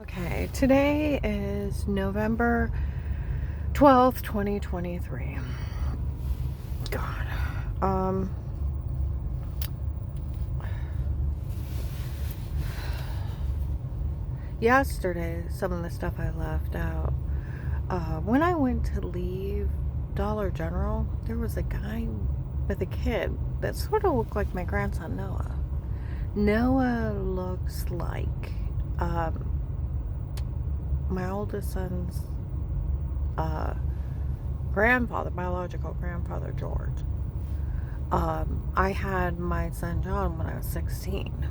Okay, today is November 12th, 2023. God. Yesterday, some of the stuff I left out. When I went to leave Dollar General, there was a guy with a kid that sort of looked like my grandson Noah. Noah looks like my oldest son's grandfather, biological grandfather George. I had my son John when I was 16.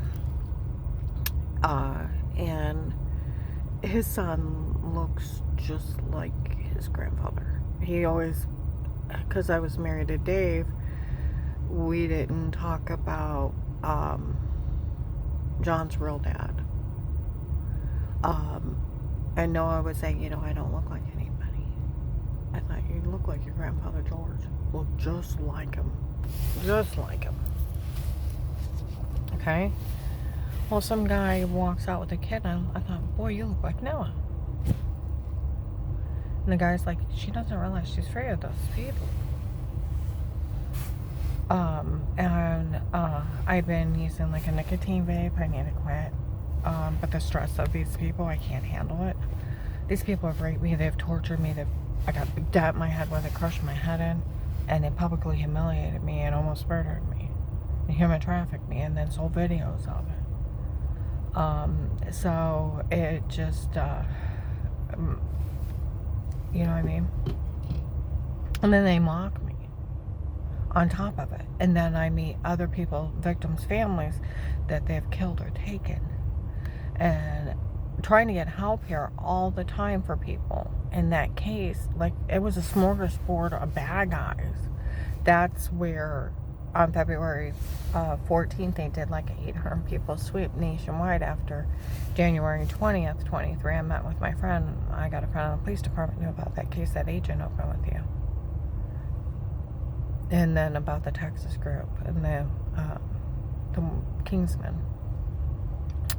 And his son looks just like his grandfather. He always, because I was married to Dave, we didn't talk about John's real dad. And Noah was saying, I don't look like anybody. I thought you look like your grandfather George. Look just like him. Just like him. Okay? Well, some guy walks out with a kid, and I thought, boy, you look like Noah. And the guy's like, she doesn't realize she's afraid of those people. I've been using like a nicotine vape. I need to quit. But the stress of these people, I can't handle it. These people have raped me. They've tortured me. I got a big dent in my head where they crushed my head in. And they publicly humiliated me and almost murdered me. And human trafficked me and then sold videos of it. So it just, you know what I mean? And then they mock me on top of it. And then I meet other people, victims' families, that they've killed or taken. And trying to get help here all the time for people. In that case, like, it was a smorgasbord of bad guys. That's where on February 14th, they did like an 800 people sweep nationwide after January 20th, 23. I met with my friend. I got a friend in the police department knew about that case that agent opened with you. And then about the Texas group and the Kingsman.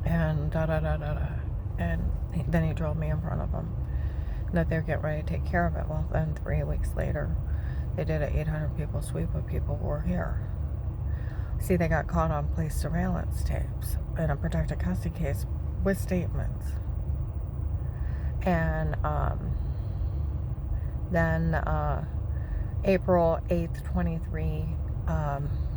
And And then he drove me in front of them. That they were getting ready to take care of it. Well, then 3 weeks later, they did an 800 people sweep of people who were here. See, they got caught on police surveillance tapes in a protected custody case with statements. And then April 8th, 23,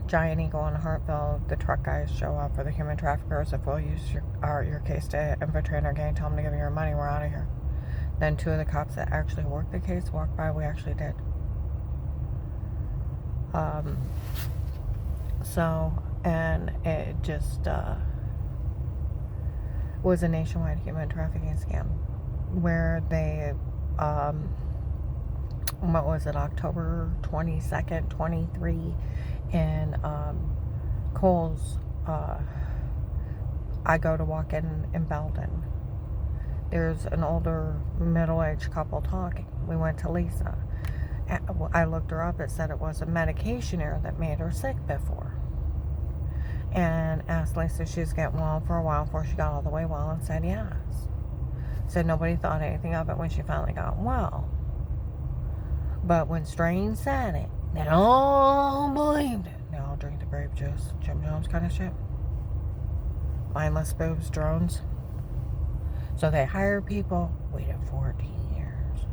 Giant Eagle in Hartville, the truck guys show up for the human traffickers. If we'll use your case to infiltrate our gang, tell them to give you your money, we're out of here. Then 2 of the cops that actually worked the case walked by. We actually did. And it just was a nationwide human trafficking scam where they, what was it, October 22nd, 23, in Kohl's, I go to walk in Belden. There's an older middle-aged couple talking. We went to Lisa. I looked her up. It said it was a medication error that made her sick before. And asked Lisa if she was getting well for a while before she got all the way well, and said yes. Said nobody thought anything of it when she finally got well. But when Strain said it, they all believed it. They all drink the grape juice, Jim Jones kind of shit. Mindless boobs, drones. So they hired people, waited 14 years.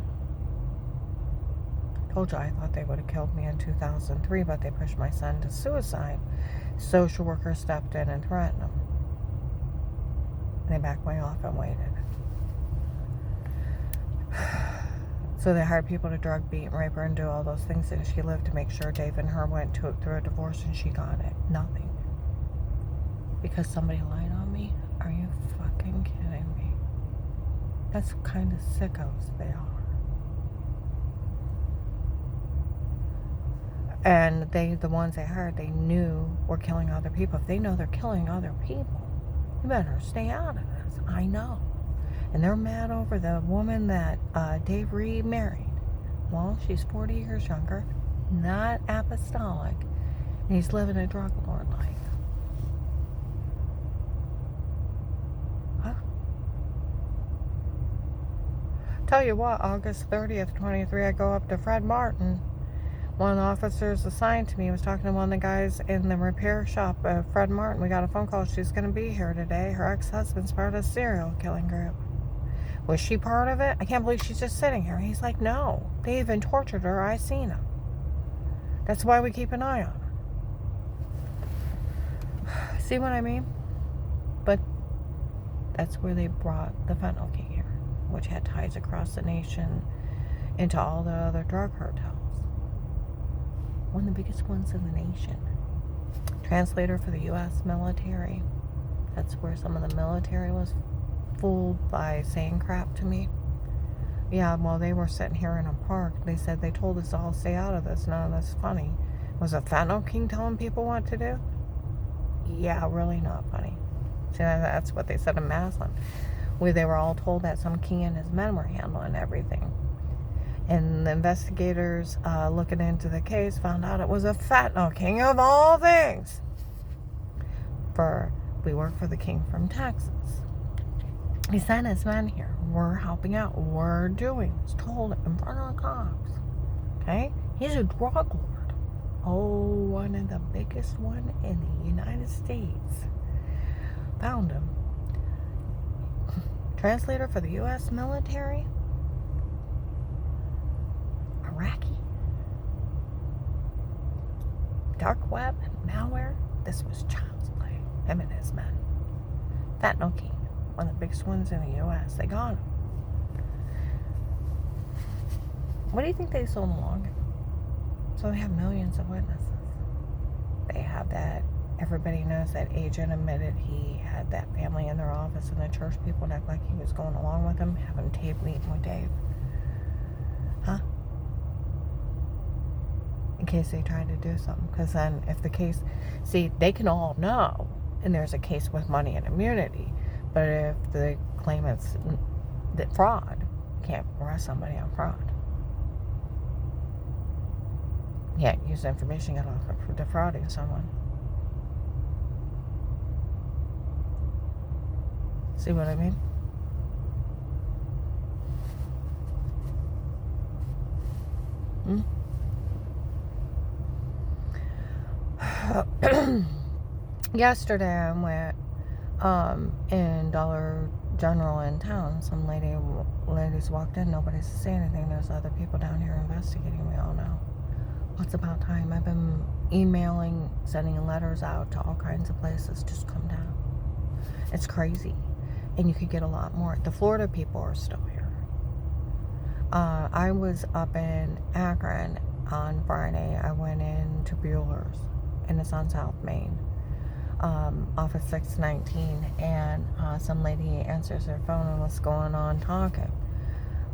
Told you I thought they would have killed me in 2003, but they pushed my son to suicide. Social worker stepped in and threatened him. They backed me off and waited. So they hired people to drug, beat, rape her, and do all those things, and she lived to make sure Dave and her went through a divorce, and she got it. Nothing. Because somebody lied on me? Are you fucking kidding me? That's what kind of sickos they are. And the ones they hired, they knew were killing other people. If they know they're killing other people, you better stay out of this. I know. And they're mad over the woman that Dave Reed married. Well, she's 40 years younger, not apostolic, and he's living a drug lord life. Huh? Tell you what, August 30th, 23, I go up to Fred Martin. One of the officers assigned to me was talking to one of the guys in the repair shop at Fred Martin. We got a phone call. She's going to be here today. Her ex-husband's part of a serial killing group. Was she part of it? I can't believe she's just sitting here. He's like, no. They even tortured her. I seen them. That's why we keep an eye on her. See what I mean? But that's where they brought the fentanyl king here, which had ties across the nation into all the other drug cartels. One of the biggest ones in the nation. Translator for the U.S. military. That's where some of the military was fooled by saying crap to me. Yeah, well, they were sitting here in a park. They said they told us all stay out of this. None of this funny. Was a fentanyl king telling people what to do? Yeah, really not funny. See, that's what they said in Maslin. Where they were all told that some king and his men were handling everything. And the investigators looking into the case found out it was a fentanyl king of all things. We work for the king from Texas. He sent his men here. We're helping out. We're doing. It's told in front of the cops. Okay? He's a drug lord. Oh, one of the biggest one in the United States. Found him. Translator for the U.S. military. Iraqi. Dark web, malware. This was child's play. Him and his men. Fentanyl king. One of the biggest ones in the U.S. They got him. What do you think they sold along? So they have millions of witnesses. They have that. Everybody knows that agent admitted he had that family in their office, and the church people act like he was going along with them, having tape meeting with Dave. Huh? In case they tried to do something. Because then if the case... See, they can all know, and there's a case with money and immunity. But if the claimant's fraud, you can't arrest somebody on fraud. You can't use the information you got off for defrauding someone. See what I mean? Yesterday I went in Dollar General in town. Some ladies walked in. Nobody's saying anything. There's other people down here investigating. We all know. Well, it's about time. I've been emailing, sending letters out to all kinds of places. Just come down. It's crazy. And you could get a lot more. The Florida people are still here. I was up in Akron on Friday. I went into Bueller's, and it's on South Main, off of 619, and some lady answers her phone and what's going on talking.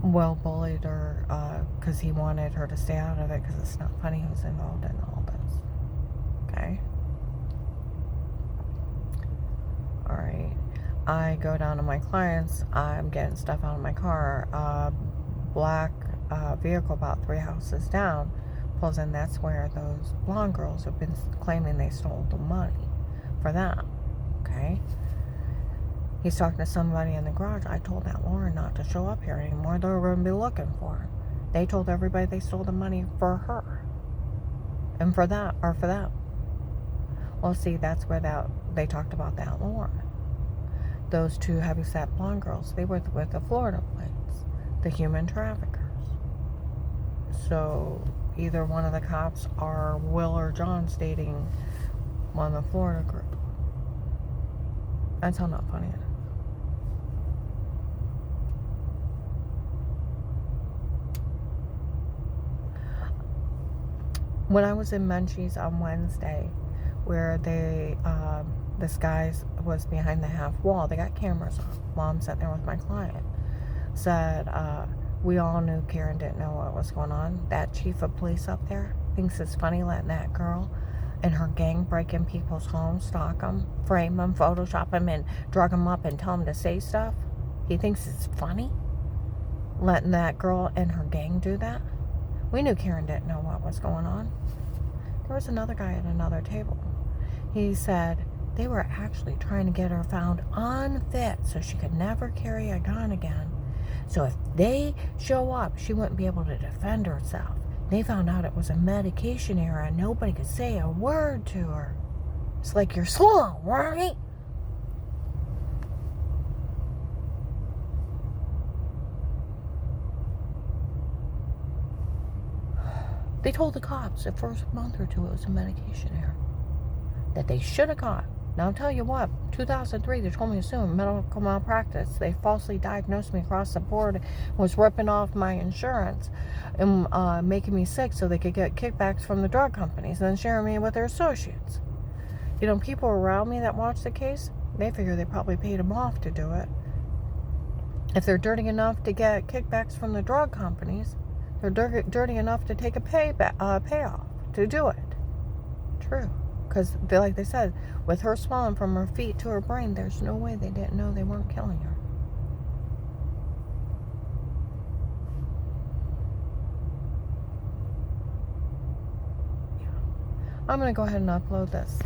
Will bullied her because he wanted her to stay out of it because it's not funny who's involved in all this. Okay? Alright. I go down to my clients. I'm getting stuff out of my car. Black vehicle about 3 houses down pulls in. That's where those blonde girls have been claiming they stole the money for that. Okay? He's talking to somebody in the garage. I told that Lauren not to show up here anymore. They're going to be looking for her. They told everybody they stole the money for her. And for that, or for them. Well, see, that's where they talked about that Lauren. Those two heavyset blonde girls, they were with the Florida plates. The human traffickers. So, either one of the cops or Will or John stating one of the Florida group. That's how not funny it is. When I was in Munchies on Wednesday, where this guy was behind the half wall, they got cameras on while I'm sitting there with my client, said, we all knew Karen didn't know what was going on. That chief of police up there thinks it's funny letting that girl and her gang break in people's homes, stalk them, frame them, Photoshop them, and drug them up and tell them to say stuff. He thinks it's funny letting that girl and her gang do that. We knew Karen didn't know what was going on. There was another guy at another table. He said they were actually trying to get her found unfit so she could never carry a gun again, So if they show up, she wouldn't be able to defend herself. They found out it was a medication error and nobody could say a word to her. It's like you're slow, right? They told the cops the first month or two it was a medication error that they should have caught. Now I'll tell you what, 2003 they told me to sue medical malpractice. They falsely diagnosed me across the board, was ripping off my insurance and making me sick so they could get kickbacks from the drug companies and then sharing me with their associates. You know, people around me that watch the case, they figure they probably paid them off to do it. If they're dirty enough to get kickbacks from the drug companies, they're dirty enough to take a payoff to do it. True. Because, like they said, with her swelling from her feet to her brain, there's no way they didn't know they weren't killing her. Yeah. I'm going to go ahead and upload this.